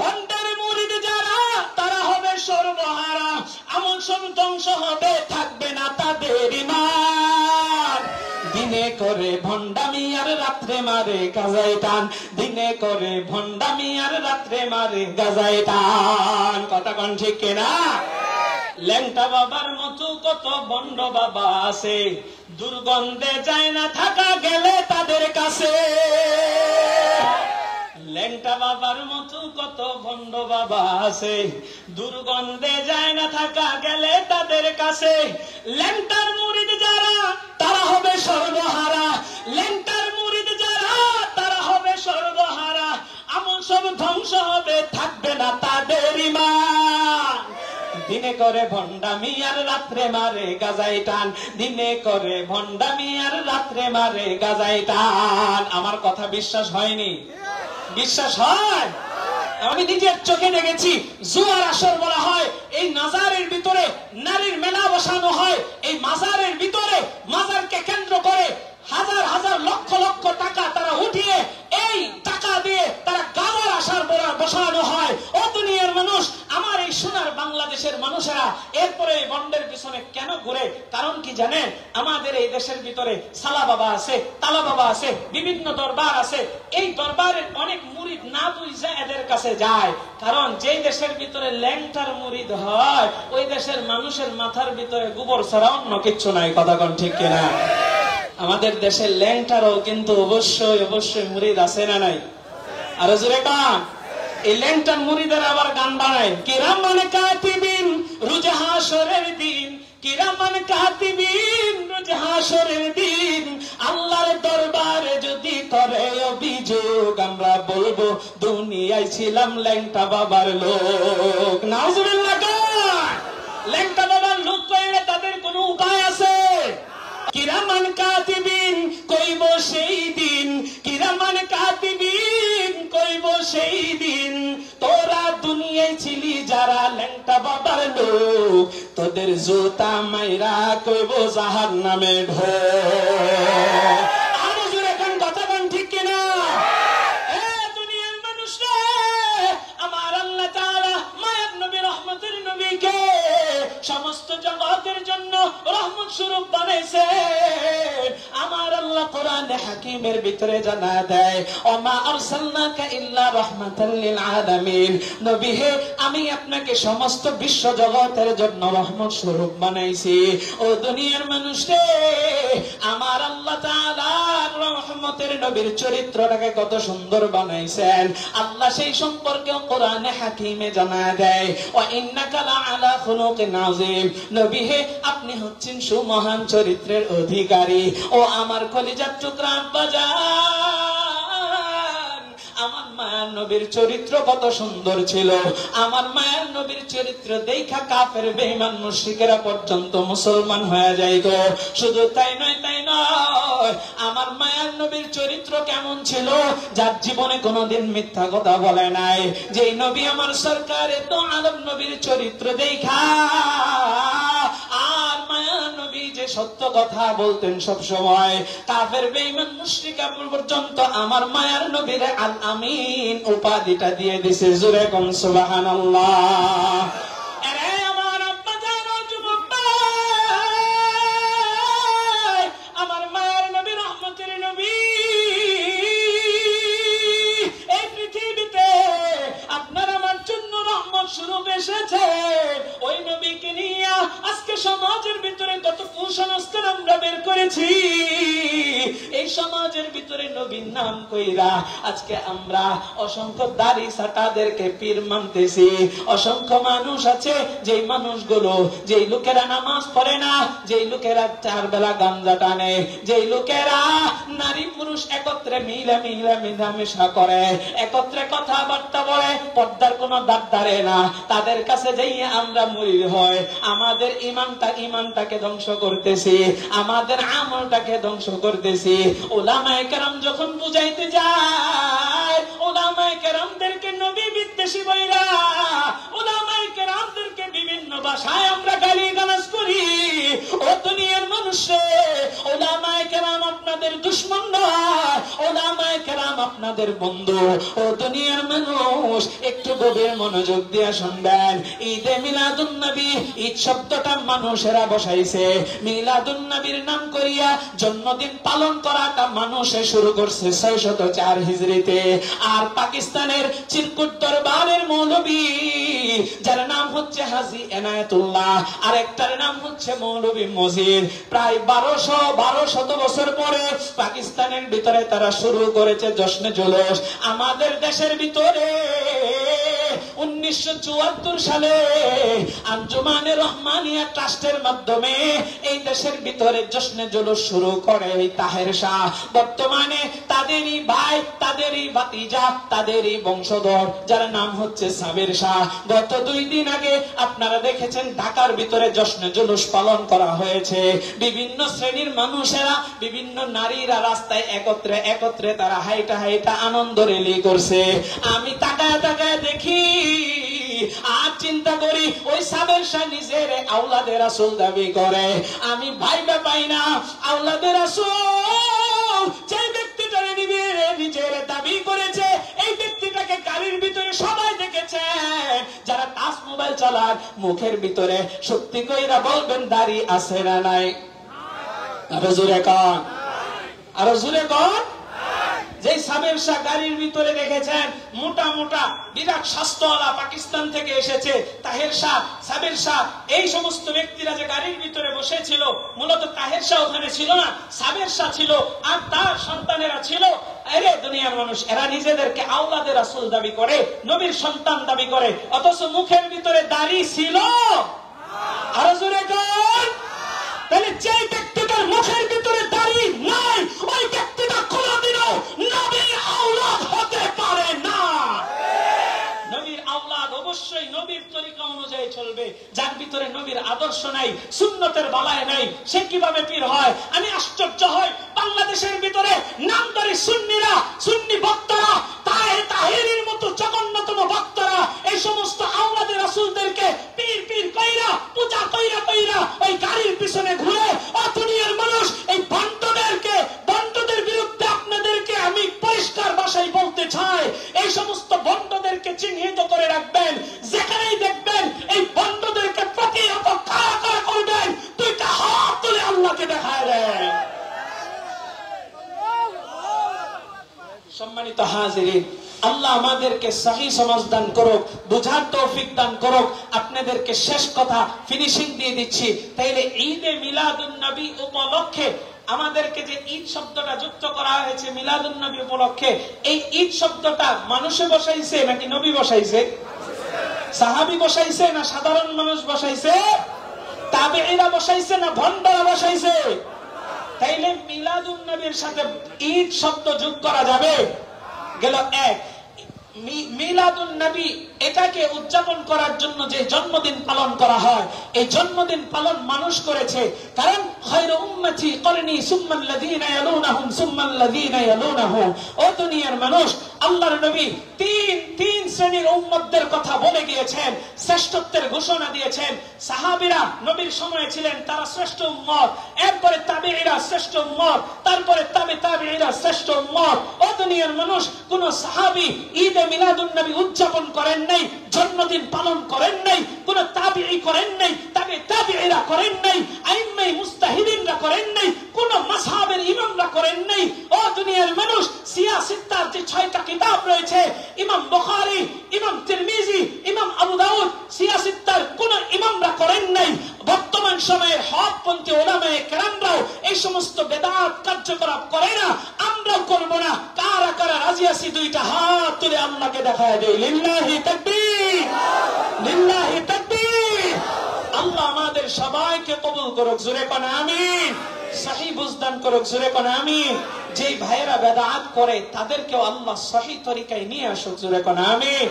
ভণ্ডের মুরিদ যারা তারা হবে সর্বহারা, আমল সব ধ্বংস হবে, থাকবে না তাদের ঈমান। দিনে করে ভণ্ডামি আর রাত্রে মারে গাজায় টান, দিনে করে ভণ্ডামি আর রাত্রে মারে গাজায় টান। কথা কোন ঠিক কিনা? ল্যাংটা বাবার মতো কত ভণ্ড বাবা আছে, দুর্গন্ধে যায় না থাকা গেলে তাদের কাছে। ল্যাংটা বাবার মতো কত ভণ্ড বাবা আছে, দুর্গন্ধে যায় না থাকা গেলে তাদের কাছে। ল্যাংটার মুরিদ যারা তারা হবে সর্বহারা, ল্যাংটার মুরিদ যারা তারা হবে সর্বহারা, আমল সব ধ্বংস হবে, থাকবে না তাদের ঈমান। দিনে করে ভণ্ডামি আর রাত্রে মারে গাজায় টান, দিনে করে ভণ্ডামি আর রাত্রে মারে গাজায় টান। আমার কথা বিশ্বাস হয়নি? বিশ্বাস হয়? আমি নিজের চোখে দেখেছি। জুয়ার আসর বলা হয়, এই মাজারের ভিতরে নারীর মেলা বসানো হয়। এই মাজারের ভিতরে মাজারকে কেন্দ্র করে হাজার হাজার লক্ষ লক্ষ টাকা তারা উঠিয়ে এই টাকা দিয়ে তারা গাজার আসর বসানো হয়। ও দুনিয়ার মানুষ, আমার এই সোনার বাংলাদেশের মানুষেরা এরপরে বন্ডের পিছনে কেন ঘুরে? কারণ কি জানেন? আমাদের এই দেশের ভিতরে সালা বাবা আছে, তালা বাবা আছে, বিভিন্ন দরবার আছে। এই দরবারের অনেক মুরিদ না বুঝে এদের কাছে যায়। কারণ যেই দেশের ভিতরে ল্যাংটার মুরিদ হয়, ওই দেশের মানুষের মাথার ভিতরে গোবর ছাড়া অন্য কিচ্ছু নাই। কথা কোন ঠিক কিনা? আমাদের দেশের ল্যাংটারও কিন্তু অবশ্যই অবশ্যই মুরিদ আছে না নাই? আরো জোরে কান। এই ল্যাংটার মুরিদের আবার গান বানায়, কিরামান কাতিবিন রোজ হাসরের দিন, কিরামান কাতিবিন রোজ হাসরের দিন, আল্লাহর দরবারে যদি করে অভিযোগ, আমরা বলবো দুনিয়ায় ছিলাম ল্যাংটা বাবার লোক। নাউজুবিল্লাহ। ল্যাংটা বাবার লোক কইলে তাদের কোনো উপায় আছে? কিরামান কাতিবিন কইব সেই দিন, কিরামান কাতিবিন কইব সেই দিন, তোরা দুনিয়ায় ছিলি যারা ল্যাংটা বাবার লোক, তোদের জুতা মাইরা কইব জাহান্নামে ঢোক। আরো জোরে কোন কথা কোন ঠিক কিনা? এ দুনিয়ার মানুষ রে, আমার আল্লাহ তাআলা মায়ার নবী রহমতের নবীকে সমস্ত জগতের জন্য রহমত স্বরূপ বানাইছে। আমার আল্লাহ কোরআনে হাকিমের ভিতরে জানা দেয়, ওমা আরসালনাকা ইল্লা রাহমাতাল লিল আলামিন, নবী হে আমি আপনাকে সমস্ত বিশ্ব জগতের জন্য রহমত স্বরূপ বানাইছি। ও দুনিয়ার মানুষ রে, আমার আল্লাহ তাআলা রহমতের নবীর চরিত্রটাকে কত সুন্দর বানাইছেন, আল্লাহ সেই সম্পর্কে কোরআনে হাকিমে জানা দেয়, ওয়া ইন্নাকা লাআলা খুলুকিন আযীম, নবী হে আপনি হচ্ছেন সুমহান চরিত্রের অধিকারী। ও আমার কলিজার টুকরা বাজান, আমার মায়ের নবীর চরিত্র কত সুন্দর ছিল। আমার মায়ের নবীর চরিত্র দেখা কাফের বেঈমান মুশরিকেরা পর্যন্ত মুসলমান হয়ে যাইত। শুধু তাই নয়, তাই নয়, আমার মায়ের নবীর চরিত্র কেমন ছিল? যার জীবনে কোনোদিন মিথ্যা কথা বলে নাই। যেই নবী আমার সরকারে তো আলম নবীর চরিত্র দেখা আর মায়ার নবী যে সত্য কথা বলতেন সব সময়, কাফের বেঈমান মুশরিকা পর্যন্ত আমার মায়ার নবীর আল আমিন উপাধিটা দিয়ে দিছে। জোরে কোন সুবহানাল্লাহ। আরে আমার আব্বা জানো যুবক ভাই, আমার মায়ার নবী রহমতের নবী এই পৃথিবীতে আপনার আমার জন্য রহমত স্বরূপ এসেছে। ওই নবীকে নিয়ে আজকে সমাজের ভিতরে কত কুসংস্কার আমরা বের করেছি। এই সমাজের ভিতরে নবীর নাম কইরা আজকে আমরা অসংখ্য দাড়ি ছাটাদেরকে পীর মানতেছি। অসংখ্য মানুষ আছে যেই মানুষগুলো, যেই লোকেরা নামাজ পড়ে না, যেই লোকেরা 4 বেলা গাঞ্জা টানে, যেই লোকেরা নারী পুরুষ একত্রে মিলামেশা করে, একত্রে কথাবার্তা বলে, পর্দার কোনো দাঁত ধারে না, তাদের কাছে যাইয়ে আমরা মুরিদ হয়। আমাদের ইমানটাকে ধ্বংস করতেছি, আমাদের আমলটাকে ধ্বংস করতেছি। উলামায়ে কেরাম যখন বুঝাইতে যায়, উলামায়ে কেরামদেরকে নবী বিদ্বেষী বইরা, উলামায়ে কেরামদেরকে বিভিন্ন ভাষায় আমরা গালিগালাজ করি। ও দুনিয়ার মানুষ, উলামায়ে কেরাম আপনাদের দুশ্মন নয়, ওলামায়ে কেরাম আপনাদের বন্ধু। ও দুনিয়ার মানুষ, একটু গভীর মনোযোগ দিয়ে শুনবেন। ঈদে মিলাদুন নবী, ঈদ শব্দটা মানুষেরা বসাইছে। মিলাদুন নবীর নাম করিয়া জন্মদিন পালন করাটা মানুষে শুরু করছে 604 হিজরিতে। আর পাকিস্তানের চিরকুট দরবারের মৌলবী, যার নাম হচ্ছে হাজী এনায়েতুল্লাহ, আর একটার নাম হচ্ছে মৌলবী মজিদ, প্রায় 1200 বছর পরে পাকিস্তানের ভিতরে তারা শুরু করেছে জশ্নে জুলুস। আমাদের দেশের ভিতরে 1974 সালে আঞ্জুমানে রহমানিয়া ট্রাস্টের মাধ্যমে এই দেশের ভিতরে জশ্নে জুলুস শুরু করে এই তাহের শাহ। বর্তমানে তাদেরই ভাই, তাদেরই ভাতিজা, তাদেরই বংশধর, যার নাম হচ্ছে সাবির শাহ। গত 2 দিন আগে আপনারা দেখেছেন ঢাকার ভিতরে জশ্নে জুলুস পালন করা হয়েছে। বিভিন্ন শ্রেণীর মানুষেরা, বিভিন্ন নারীরা রাস্তায় একত্রে তারা হাইটা আনন্দ রেলি করছে। আমি তাকায় দেখি আর চিন্তা করি, ওই সাবের শাহ নিজের আওলাদে রাসূল দাবি করে। আমি ভাইবা পাই না, আওলাদে রাসূল যে ব্যক্তিটা নিজের দাবি করেছে, এই ব্যক্তিটাকে গাড়ির ভিতরে সবাই দেখেছে। যারা টাচ মোবাইল চালান, মুখের ভিতরে সত্যি কইরা বলবেন দাড়ি আছে না নাই? আরো জোরে কন, আরো জোরে কন। যে সাবের শাহ গাড়ির ভিতরে দেখেছেন মোটা বিরাট স্বাস্থ্যওয়ালা, পাকিস্তান থেকে এসেছে তাহের শাহ, সাবের শাহ, এই সমস্ত ব্যক্তিরা যে গাড়ির ভিতরে বসেছিল, মূলত তাহের শাহ ওখানে ছিল না, সাবের শাহ ছিল আর তার সন্তানেরা ছিল। আরে দুনিয়ার মানুষ, এরা নিজেদেরকে আওলাদে রাসূল দাবি করে, নবীর সন্তান দাবি করে, অথচ মুখের ভিতরে দাড়ি ছিল। আরো জোরে কর। তাহলে যে ব্যক্তিটার মুখের ভিতরে দাড়ি নাই, ওই ব্যক্তিটা কোনদিনও নবীর আওলাদ হতে পারে না। নবীর আওলাদ অবশ্যই নবীর তরিকা অনুযায়ী চলবে। যার ভিতরে নবীর আদর্শ নাই, সুন্নতের বালায় নাই, সে কিভাবে পীর হয়? আমি আশ্চর্য হই, বাংলাদেশের ভিতরে নামদারি সুন্নিরা, সুন্নি বক্তারা, তাহেরির মতো জঘন্যতম বক্তারা এই সমস্ত আওলাদে রাসূলদেরকে পীর কইরা, পূজা কইরা ওই গাড়ির পিছনে ঘুরে। ও দুনিয়ার মানুষ, এই বন্ডদের বিরুদ্ধে আপনাদেরকে আমি পরিষ্কার ভাষায় বলতে চাই, এই সমস্ত বন্ডদেরকে চিহ্নিত করে রাখবেন। যেখানেই দেখবেন এই বন্ডদেরকে প্রতিহত কারা করবেন, 2টা হাত তুলে আল্লাহকে দেখায় দেন। সম্মানিত হাজিরিন, আল্লাহ আমাদেরকে সহি সমাজ দান করুক, বুঝার তৌফিক দান করুক। আপনাদেরকে শেষ কথা ফিনিশিং দিয়ে দিচ্ছি। তাইলে ঈদে মিলাদুন নবী উপলক্ষে আমাদেরকে যে ঈদ শব্দটা যুক্ত করা হয়েছে মিলাদুন নবী উপলক্ষে, এই ঈদ শব্দটা মানুষে বসাইছে নাকি নবী বসাইছে? সাহাবী বসাইছে না সাধারণ মানুষ বসাইছে? তাবেঈরা বসাইছে না ভণ্ডরা বসাইছে? তাইলে মিলাদুন নবীর সাথে ঈদ শব্দ যোগ করা যাবে? গেল এক। মিলাদুন নবী এটাকে উদযাপন করার জন্য যে জন্মদিন পালন করা হয়, এই জন্মদিন পালন মানুষ করেছে। কারণ খায়রু উম্মতি করনি সুম্মাল্লাযীনা ইয়ালুনাহুম সুম্মাল্লাযীনা ইয়ালুনাহুম। ও দুনিয়ার মানুষ, আল্লাহর নবী তিন শ্রেণীর উম্মতদের কথা বলে গিয়েছেন, শ্রেষ্ঠত্বের ঘোষণা দিয়েছেন। সাহাবীরা নবীর সময়ে ছিলেন, তারা শ্রেষ্ঠ উম্মত। এরপরে তাবেঈরা শ্রেষ্ঠ উম্মত, তারপরে তাবেঈরা শ্রেষ্ঠ উম্মত। ও দুনিয়ার মানুষ, কোন সাহাবী ঈদে মিলাদুন নবী উদযাপন করেন নাই, জন্মদিন পালন করেন নাই, কোন তাবেঈ করেন নাই, তাবেঈরা করেন নাই, আইম্মায়ে মুজতাহিদিনরা করেন নাই, কোন মাযহাবের ইমামরা করেন নাই। ও দুনিয়ার মানুষ, সিয়াসিত্তার যে 6টা কিতাব রয়েছে, ইমাম বুখারী, ইমাম তিরমিজি, ইমাম আবু দাউদ, সিয়াসিত্তার কোন ইমামরা করেন নাই। বর্তমান সময়ে হকপন্থী উলামায়ে কেরামরাও এই সমস্ত বেদাত কার্যকলাপ করে না, আমরাও করব না। কারা কারা রাজি আছি 2টা হাত তুলে আল্লাহকে দেখায় দেই। লিল্লাহি তাকবীর, লিল্লাহি তাকবীর। আল্লাহ আমাদের সবাইকে কবুল করুক, জোরে কোন আমিন। সহি বুঝদান করুক, জোরে কোন আমিন। যেই ভাইয়েরা বেদাত করে তাদেরকেও আল্লাহ সহি তরিকায় নিয়ে আসুক, জোরে কোন আমিন।